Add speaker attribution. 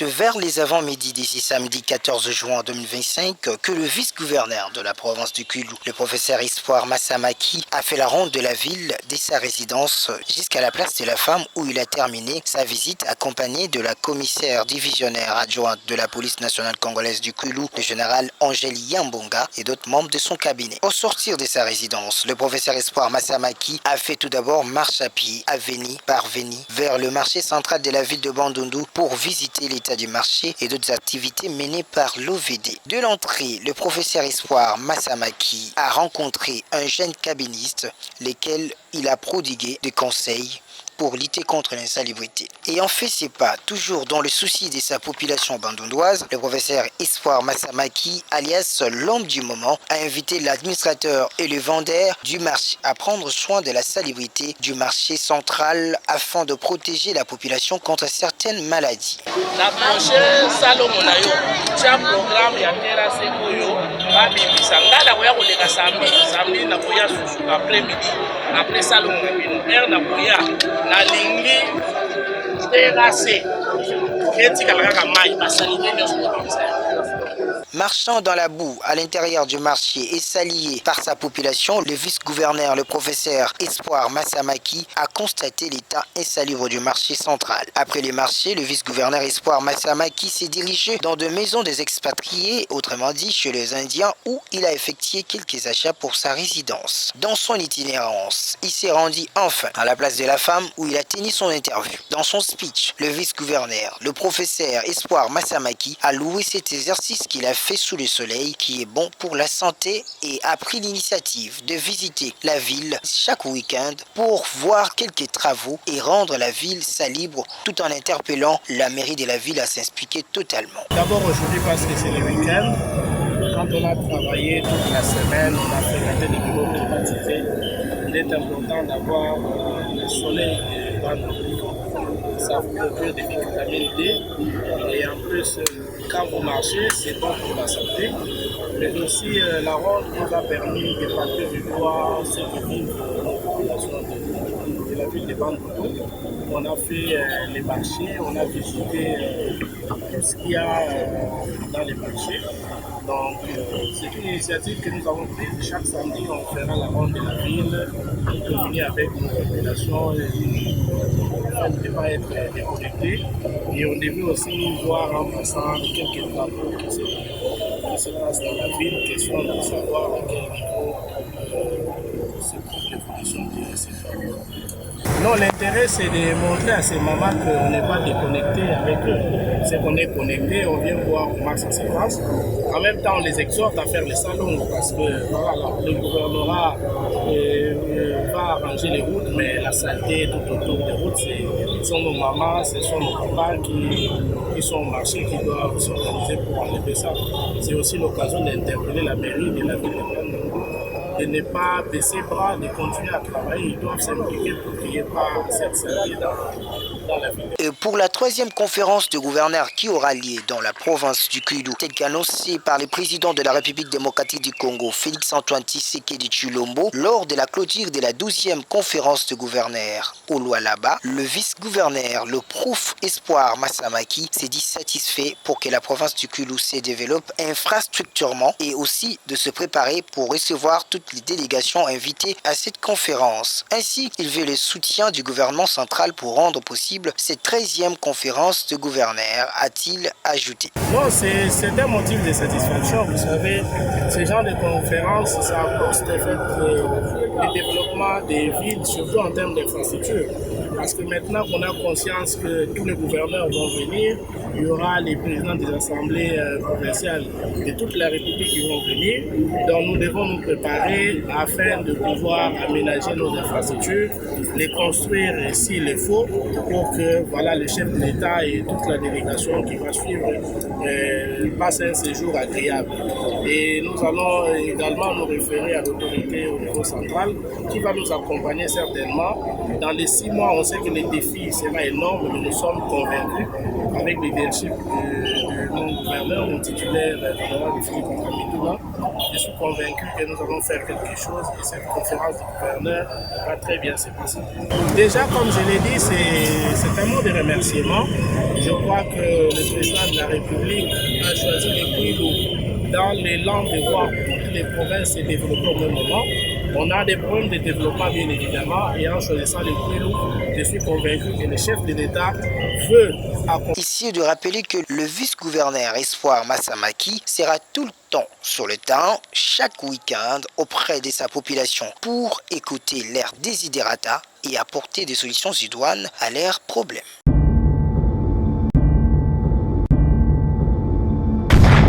Speaker 1: C'est vers les avant-midi d'ici samedi 14 juin 2025 que le vice-gouverneur de la province du Kwilu, le professeur Espoir Massamaki, a fait la ronde de la ville dès sa résidence jusqu'à la place de la femme où il a terminé sa visite accompagné de la commissaire divisionnaire adjointe de la police nationale congolaise du Kwilu, le général Angèle Yambonga et d'autres membres de son cabinet. Au sortir de sa résidence, le professeur Espoir Massamaki a fait tout d'abord marche à pied, avenue par avenue, vers le marché central de la ville de Bandundu pour visiter l'état du marché et d'autres activités menées par l'OVD. De l'entrée, le professeur Espoir Massamaki a rencontré un jeune cabiniste, lequel il a prodigué des conseils pour lutter contre l'insalubrité. Ayant fait ses pas, toujours dans le souci de sa population bandundoise, le professeur Espoir Massamaki, alias l'homme du moment, a invité l'administrateur et le vendeur du marché à prendre soin de la salubrité du marché central afin de protéger la population contre certaines maladies.
Speaker 2: La prochaine salon monayo, c'est un programme ya terrasse koyo, babibisa ngala koya koleka samedi na koya susu après-midi, après salon ngabino, na koya na lingi terrasse.
Speaker 1: Marchant dans la boue à l'intérieur du marché et s'allié par sa population, le vice-gouverneur, le professeur Espoir Massamaki, a constaté l'état insalubre du marché central. Après le marché, le vice-gouverneur Espoir Massamaki s'est dirigé dans des maisons des expatriés, autrement dit chez les Indiens, où il a effectué quelques achats pour sa résidence. Dans son itinérance, il s'est rendu enfin à la place de la femme où il a tenu son interview. Dans son speech, le vice-gouverneur, le professeur Espoir Massamaki, a loué cet exercice qu'il a fait sous le soleil qui est bon pour la santé et a pris l'initiative de visiter la ville chaque week-end pour voir quelques travaux et rendre la ville salubre tout en interpellant la mairie de la ville à s'expliquer totalement.
Speaker 2: D'abord aujourd'hui parce que c'est le week-end. Quand on a travaillé toute la semaine, on a fréquenté des bureaux climatisés. Il est important d'avoir le soleil dans nos vies. Ça vous procure des vitamines D et en plus quand vous marchez c'est bon pour la santé, mais aussi la ronde nous a permis de partir du doigt ceux qui vivent de la ville de Bandundu. On a fait les marchés, on a visité tout ce qu'il y a dans les marchés. Donc c'est une initiative que nous avons prise. Chaque samedi on fera la ronde de la ville pour communier avec nos populations on ne peut pas être déconnecté et on devait aussi voir en passant quelques travaux qui se passent dans la ville, question de savoir à quel niveau se trouve l'évolution de ces travaux. Non, l'intérêt c'est de montrer à ces mamans qu'on n'est pas déconnecté avec eux. C'est qu'on est connecté, on vient voir comment ça se passe. En même temps, on les exhorte à faire les salons parce que voilà, le gouvernorat va arranger les routes, mais la saleté tout autour des routes, ce sont nos mamans, ce sont nos papas qui sont au marché, qui doivent s'organiser pour enlever ça. C'est aussi l'occasion d'interpeller la mairie de la ville de Bandundu, de ne pas baisser bras, de continuer à travailler. Ils doivent s'impliquer pour qu'il n'y ait pas cette saleté dans la ville.
Speaker 1: Et pour la troisième conférence de gouverneurs qui aura lieu dans la province du Kwilu, tel qu'annoncé par le président de la République démocratique du Congo, Félix-Antoine Tshisekedi Tshilombo, lors de la clôture de la 12e conférence de gouverneurs au Lualaba, le vice-gouverneur, le prof Espoir Massamaki, s'est dit satisfait pour que la province du Kwilu se développe infrastructurellement et aussi de se préparer pour recevoir toutes les délégations invitées à cette conférence. Ainsi, il veut le soutien du gouvernement central pour rendre possible cette 13e conférence de gouverneurs, a-t-il ajouté.
Speaker 2: Non, c'est un motif de satisfaction. Vous savez, ce genre de conférence, ça apporte le développement des villes, surtout en termes d'infrastructure. Parce que maintenant qu'on a conscience que tous les gouverneurs vont venir, il y aura les présidents des assemblées provinciales de toute la République qui vont venir. Donc nous devons nous préparer afin de pouvoir aménager nos infrastructures, les construire s'il le faut, pour que voilà, le chef de l'État et toute la délégation qui va suivre passe un séjour agréable. Et nous allons également nous référer à l'autorité au niveau central qui va nous accompagner certainement. Dans les 6 mois, on sait que les défis seront énormes, mais nous sommes convaincus avec le leadership de mon gouverneur, mon titulaire, Philippe Antoine Mituna, Je suis convaincu que nous allons faire quelque chose et cette conférence du gouverneur va très bien se passer. Déjà, comme je l'ai dit, c'est un mot de remerciement. Je crois que le président de la République a choisi les Kwilu dans l'élan de voir toutes les provinces se développer au même moment. On a des problèmes de développement, bien évidemment, et en choisissant les Kwilu, je suis convaincu que le chef de l'État veut accompagner.
Speaker 1: Ici, de rappeler que le vice-gouverneur Espoir Massamaki sera tout le temps sur le terrain, chaque week-end, auprès de sa population pour écouter leurs desiderata et apporter des solutions idoines à leurs problèmes.